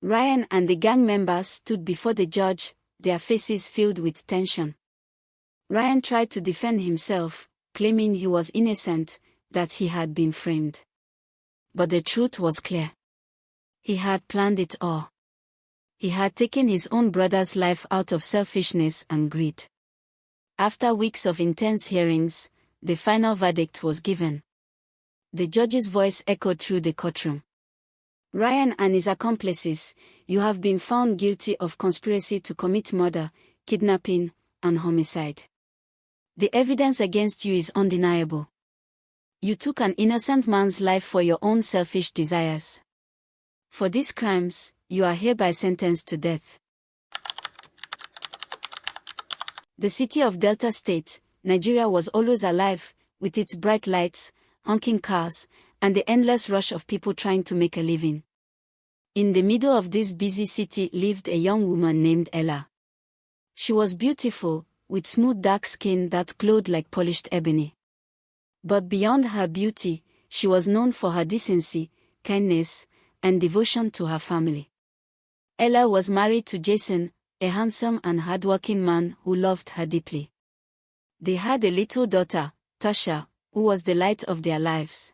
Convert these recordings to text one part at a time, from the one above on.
Ryan and the gang members stood before the judge, their faces filled with tension. Ryan tried to defend himself, claiming he was innocent, that he had been framed. But the truth was clear. He had planned it all. He had taken his own brother's life out of selfishness and greed. After weeks of intense hearings, the final verdict was given. The judge's voice echoed through the courtroom. Ryan and his accomplices, you have been found guilty of conspiracy to commit murder, kidnapping, and homicide. The evidence against you is undeniable. You took an innocent man's life for your own selfish desires. For these crimes, you are hereby sentenced to death. The city of Delta State, Nigeria was always alive, with its bright lights, honking cars, and the endless rush of people trying to make a living. In the middle of this busy city lived a young woman named Ella. She was beautiful, with smooth dark skin that glowed like polished ebony. But beyond her beauty, she was known for her decency, kindness, and devotion to her family. Ella was married to Jason, a handsome and hardworking man who loved her deeply. They had a little daughter, Tasha, who was the light of their lives.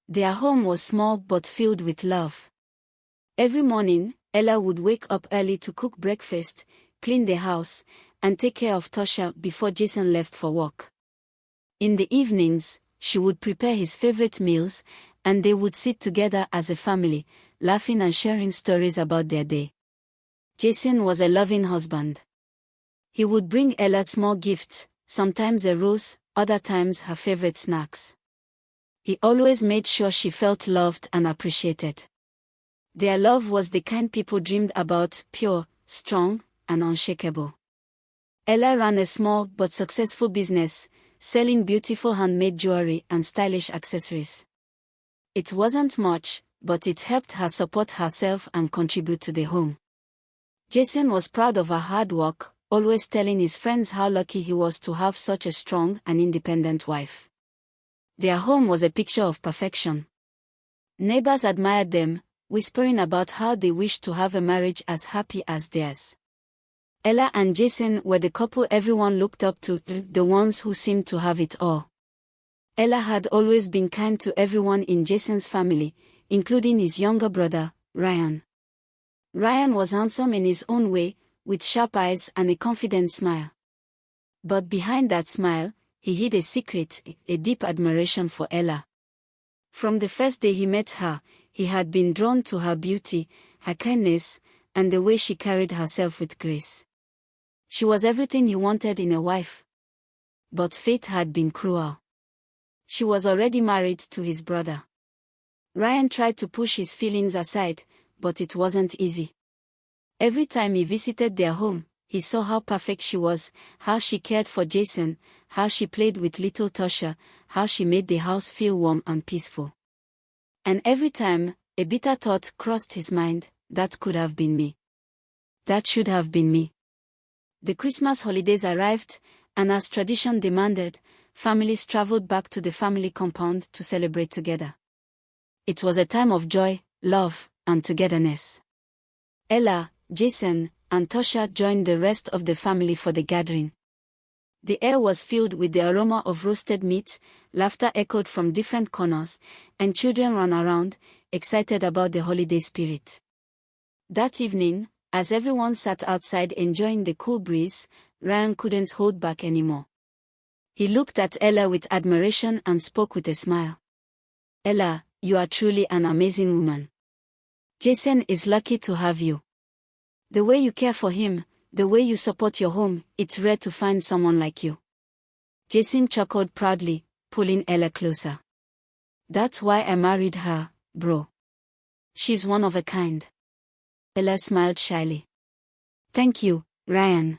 Their home was small but filled with love. Every morning, Ella would wake up early to cook breakfast, clean the house, and take care of Tasha before Jason left for work. In the evenings, she would prepare his favorite meals, and they would sit together as a family, laughing and sharing stories about their day. Jason was a loving husband. He would bring Ella small gifts, sometimes a rose, other times her favorite snacks. He always made sure she felt loved and appreciated. Their love was the kind people dreamed about, pure, strong, and unshakable. Ella ran a small but successful business, selling beautiful handmade jewelry and stylish accessories. It wasn't much, but it helped her support herself and contribute to the home. Jason was proud of her hard work, always telling his friends how lucky he was to have such a strong and independent wife. Their home was a picture of perfection. Neighbors admired them, whispering about how they wished to have a marriage as happy as theirs. Ella and Jason were the couple everyone looked up to, the ones who seemed to have it all. Ella had always been kind to everyone in Jason's family, including his younger brother, Ryan. Ryan was handsome in his own way, with sharp eyes and a confident smile. But behind that smile, he hid a secret, a deep admiration for Ella. From the first day he met her, he had been drawn to her beauty, her kindness, and the way she carried herself with grace. She was everything he wanted in a wife. But fate had been cruel. She was already married to his brother. Ryan tried to push his feelings aside, but it wasn't easy. Every time he visited their home, he saw how perfect she was, how she cared for Jason, how she played with little Tasha, how she made the house feel warm and peaceful. And every time, a bitter thought crossed his mind, that could have been me. That should have been me. The Christmas holidays arrived, and as tradition demanded, families traveled back to the family compound to celebrate together. It was a time of joy, love, and togetherness. Ella, Jason, and Tasha joined the rest of the family for the gathering. The air was filled with the aroma of roasted meat, laughter echoed from different corners, and children ran around, excited about the holiday spirit. That evening, as everyone sat outside enjoying the cool breeze, Ryan couldn't hold back anymore. He looked at Ella with admiration and spoke with a smile. Ella, you are truly an amazing woman. Jason is lucky to have you. The way you care for him, the way you support your home, it's rare to find someone like you. Jason chuckled proudly, pulling Ella closer. That's why I married her, bro. She's one of a kind. Ella smiled shyly. Thank you, Ryan.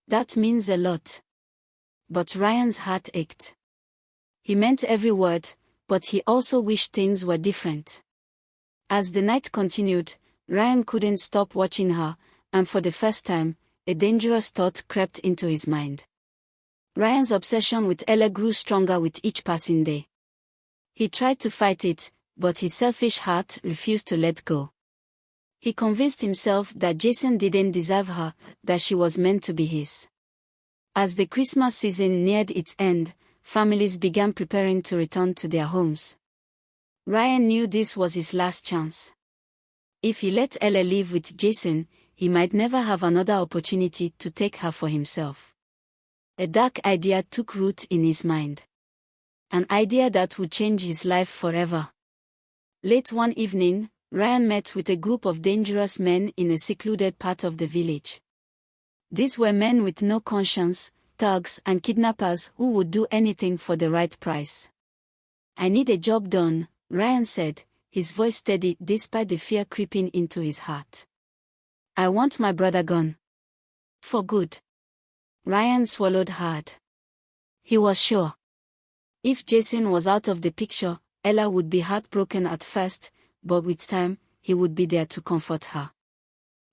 That means a lot. But Ryan's heart ached. He meant every word, but he also wished things were different. As the night continued, Ryan couldn't stop watching her, and for the first time, a dangerous thought crept into his mind. Ryan's obsession with Ella grew stronger with each passing day. He tried to fight it, but his selfish heart refused to let go. He convinced himself that Jason didn't deserve her, that she was meant to be his. As the Christmas season neared its end, families began preparing to return to their homes. Ryan knew this was his last chance. If he let Ella live with Jason, he might never have another opportunity to take her for himself. A dark idea took root in his mind. An idea that would change his life forever. Late one evening, Ryan met with a group of dangerous men in a secluded part of the village. These were men with no conscience, thugs and kidnappers who would do anything for the right price. "I need a job done," Ryan said, his voice steady despite the fear creeping into his heart. "I want my brother gone. For good." Ryan swallowed hard. He was sure. If Jason was out of the picture, Ella would be heartbroken at first, but with time, he would be there to comfort her.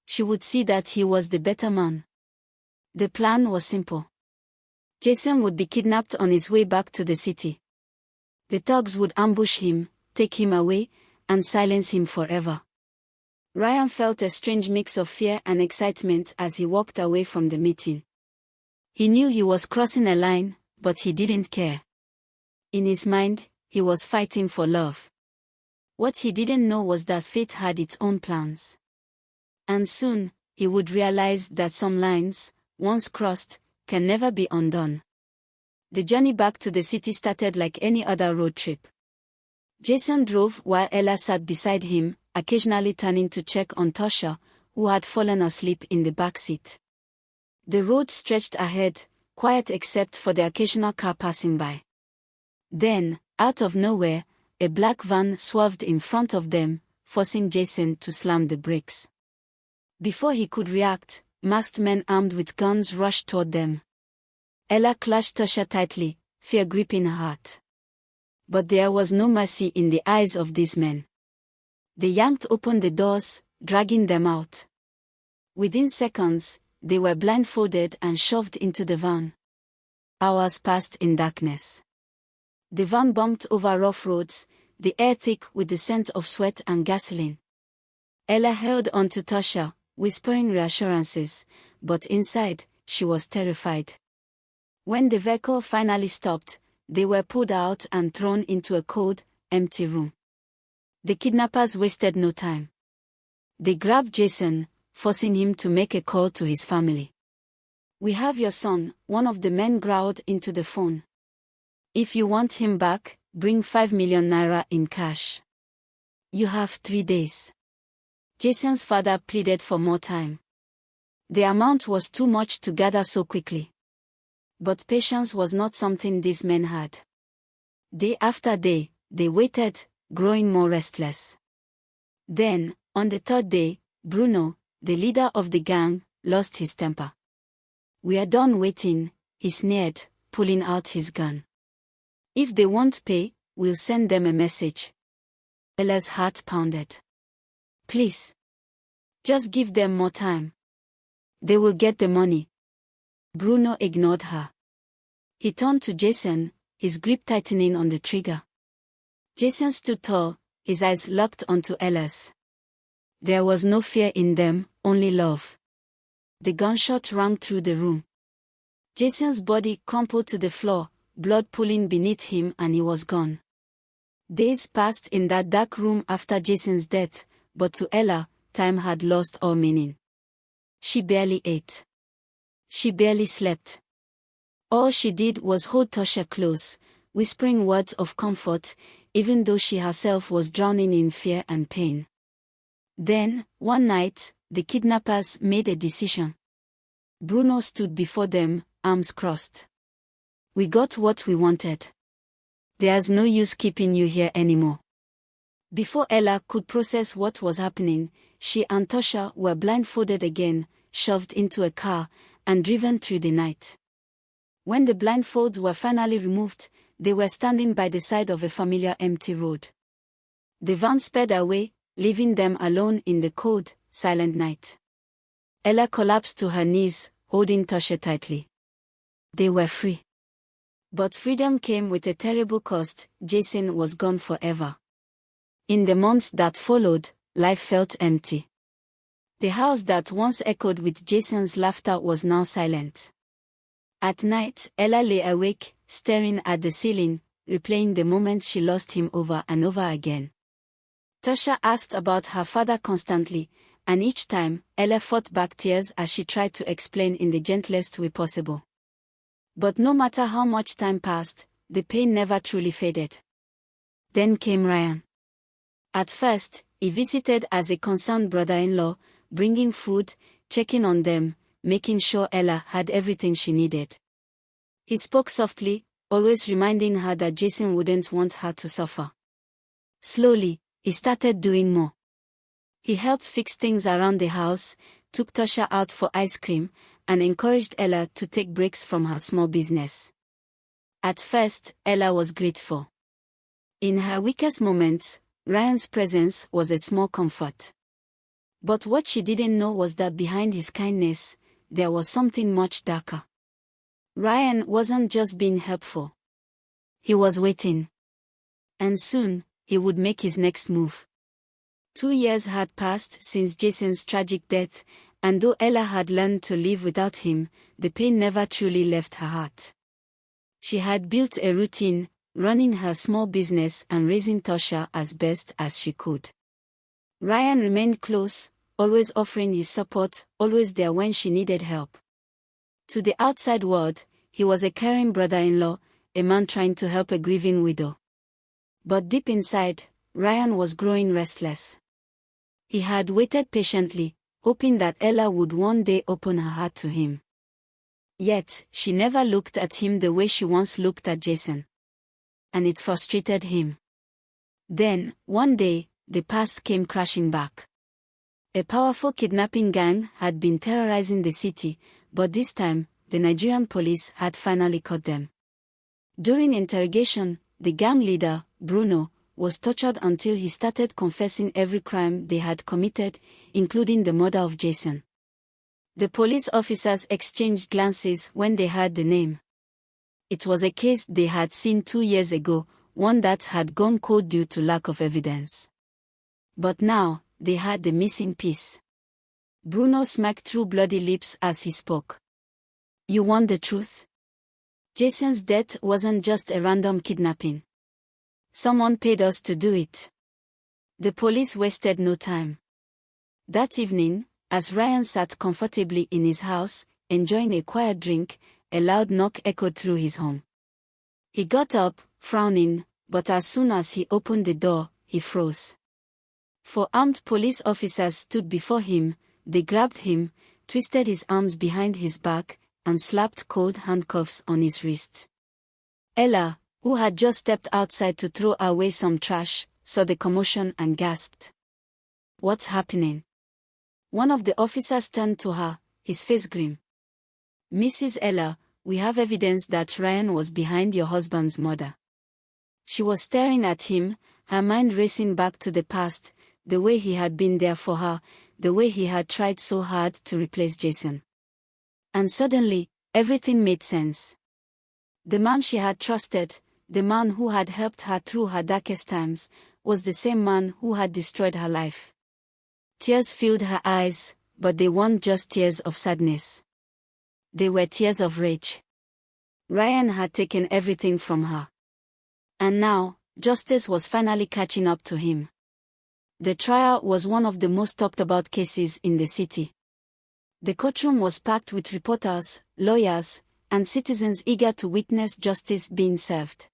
She would see that he was the better man. The plan was simple. Jason would be kidnapped on his way back to the city. The thugs would ambush him, take him away, and silence him forever. Ryan felt a strange mix of fear and excitement as he walked away from the meeting. He knew he was crossing a line, but he didn't care. In his mind, he was fighting for love. What he didn't know was that fate had its own plans. And soon, he would realize that some lines, once crossed, can never be undone. The journey back to the city started like any other road trip. Jason drove while Ella sat beside him, occasionally turning to check on Tasha, who had fallen asleep in the back seat. The road stretched ahead, quiet except for the occasional car passing by. Then, out of nowhere, a black van swerved in front of them, forcing Jason to slam the brakes. Before he could react, masked men armed with guns rushed toward them. Ella clutched Tasha tightly, fear gripping her heart. But there was no mercy in the eyes of these men. They yanked open the doors, dragging them out. Within seconds, they were blindfolded and shoved into the van. Hours passed in darkness. The van bumped over rough roads, the air thick with the scent of sweat and gasoline. Ella held onto Tasha, whispering reassurances, but inside, she was terrified. When the vehicle finally stopped, they were pulled out and thrown into a cold, empty room. The kidnappers wasted no time. They grabbed Jason, forcing him to make a call to his family. "We have your son," one of the men growled into the phone. "If you want him back, bring 5 million naira in cash. You have 3 days." Jason's father pleaded for more time. The amount was too much to gather so quickly. But patience was not something these men had. Day after day, they waited, growing more restless. Then, on the 3rd day, Bruno, the leader of the gang, lost his temper. "We are done waiting," he sneered, pulling out his gun. "If they won't pay, we'll send them a message." Ella's heart pounded. "Please. Just give them more time. They will get the money." Bruno ignored her. He turned to Jason, his grip tightening on the trigger. Jason stood tall, his eyes locked onto Ella's. There was no fear in them, only love. The gunshot rang through the room. Jason's body crumpled to the floor, blood pooling beneath him, and he was gone. Days passed in that dark room after Jason's death, but to Ella, time had lost all meaning. She barely ate. She barely slept. All she did was hold Tasha close, whispering words of comfort, even though she herself was drowning in fear and pain. Then, one night, the kidnappers made a decision. Bruno stood before them, arms crossed. "We got what we wanted. There's no use keeping you here anymore." Before Ella could process what was happening, she and Tasha were blindfolded again, shoved into a car, and driven through the night. When the blindfolds were finally removed, they were standing by the side of a familiar empty road. The van sped away, leaving them alone in the cold, silent night. Ella collapsed to her knees, holding Tasha tightly. They were free. But freedom came with a terrible cost. Jason was gone forever. In the months that followed, life felt empty. The house that once echoed with Jason's laughter was now silent. At night, Ella lay awake, staring at the ceiling, replaying the moments she lost him over and over again. Tasha asked about her father constantly, and each time, Ella fought back tears as she tried to explain in the gentlest way possible. But no matter how much time passed, the pain never truly faded. Then came Ryan. At first, he visited as a concerned brother-in-law, bringing food, checking on them, making sure Ella had everything she needed. He spoke softly, always reminding her that Jason wouldn't want her to suffer. Slowly, he started doing more. He helped fix things around the house, took Tasha out for ice cream, and encouraged Ella to take breaks from her small business. At first, Ella was grateful. In her weakest moments, Ryan's presence was a small comfort. But what she didn't know was that behind his kindness, there was something much darker. Ryan wasn't just being helpful. He was waiting. And soon, he would make his next move. 2 years had passed since Jason's tragic death, and though Ella had learned to live without him, the pain never truly left her heart. She had built a routine, running her small business and raising Tasha as best as she could. Ryan remained close, always offering his support, always there when she needed help. To the outside world, he was a caring brother-in-law, a man trying to help a grieving widow. But deep inside, Ryan was growing restless. He had waited patiently, hoping that Ella would one day open her heart to him. Yet, she never looked at him the way she once looked at Jason. And it frustrated him. Then, one day, the past came crashing back. A powerful kidnapping gang had been terrorizing the city, but this time, the Nigerian police had finally caught them. During interrogation, the gang leader, Bruno, was tortured until he started confessing every crime they had committed, including the murder of Jason. The police officers exchanged glances when they heard the name. It was a case they had seen 2 years ago, one that had gone cold due to lack of evidence. But now, they had the missing piece. Bruno smacked through bloody lips as he spoke. "You want the truth? Jason's death wasn't just a random kidnapping. Someone paid us to do it." The police wasted no time. That evening, as Ryan sat comfortably in his house, enjoying a quiet drink, a loud knock echoed through his home. He got up, frowning, but as soon as he opened the door, he froze. 4 armed police officers stood before him. They grabbed him, twisted his arms behind his back, and slapped cold handcuffs on his wrists. Ella, who had just stepped outside to throw away some trash, saw the commotion and gasped. "What's happening?" One of the officers turned to her, his face grim. "Mrs. Ella, we have evidence that Ryan was behind your husband's murder." She was staring at him, her mind racing back to the past, the way he had been there for her, the way he had tried so hard to replace Jason. And suddenly, everything made sense. The man she had trusted, the man who had helped her through her darkest times, was the same man who had destroyed her life. Tears filled her eyes, but they weren't just tears of sadness. They were tears of rage. Ryan had taken everything from her. And now, justice was finally catching up to him. The trial was one of the most talked about cases in the city. The courtroom was packed with reporters, lawyers, and citizens eager to witness justice being served.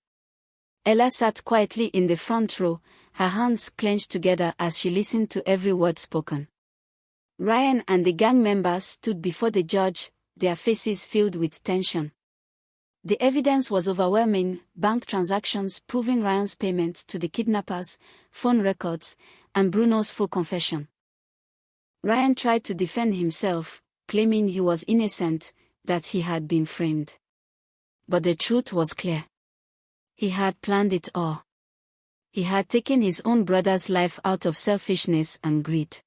Ella sat quietly in the front row, her hands clenched together as she listened to every word spoken. Ryan and the gang members stood before the judge, their faces filled with tension. The evidence was overwhelming: bank transactions proving Ryan's payments to the kidnappers, phone records, and Bruno's full confession. Ryan tried to defend himself, claiming he was innocent, that he had been framed. But the truth was clear. He had planned it all. He had taken his own brother's life out of selfishness and greed.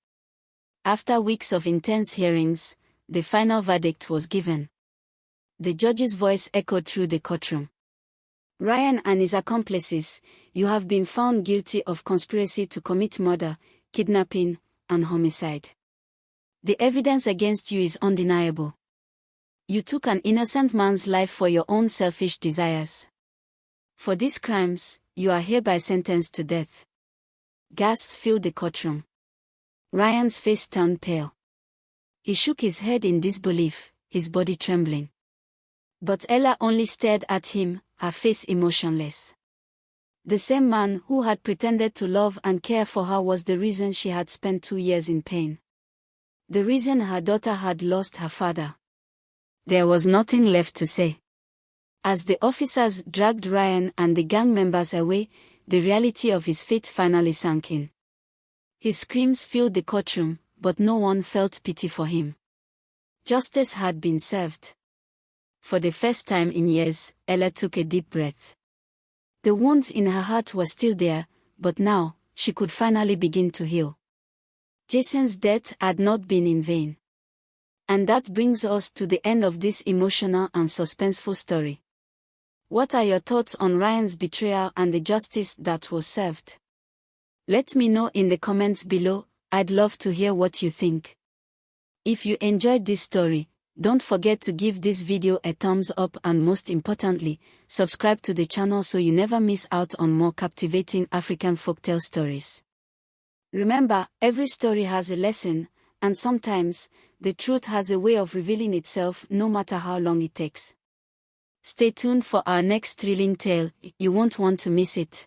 After weeks of intense hearings, the final verdict was given. The judge's voice echoed through the courtroom. "Ryan and his accomplices, you have been found guilty of conspiracy to commit murder, kidnapping, and homicide. The evidence against you is undeniable. You took an innocent man's life for your own selfish desires. For these crimes, you are hereby sentenced to death. Gasps filled the courtroom. Ryan's face turned pale. He shook his head in disbelief, his body trembling. But Ella only stared at him, her face emotionless. The same man who had pretended to love and care for her was the reason she had spent 2 years in pain. The reason her daughter had lost her father. There was nothing left to say. As the officers dragged Ryan and the gang members away, the reality of his fate finally sank in. His screams filled the courtroom, but no one felt pity for him. Justice had been served. For the first time in years, Ella took a deep breath. The wounds in her heart were still there, but now, she could finally begin to heal. Jason's death had not been in vain. And that brings us to the end of this emotional and suspenseful story. What are your thoughts on Ryan's betrayal and the justice that was served? Let me know in the comments below. I'd love to hear what you think. If you enjoyed this story, don't forget to give this video a thumbs up and most importantly, subscribe to the channel so you never miss out on more captivating African folktale stories. Remember, every story has a lesson, and sometimes, the truth has a way of revealing itself no matter how long it takes. Stay tuned for our next thrilling tale, you won't want to miss it.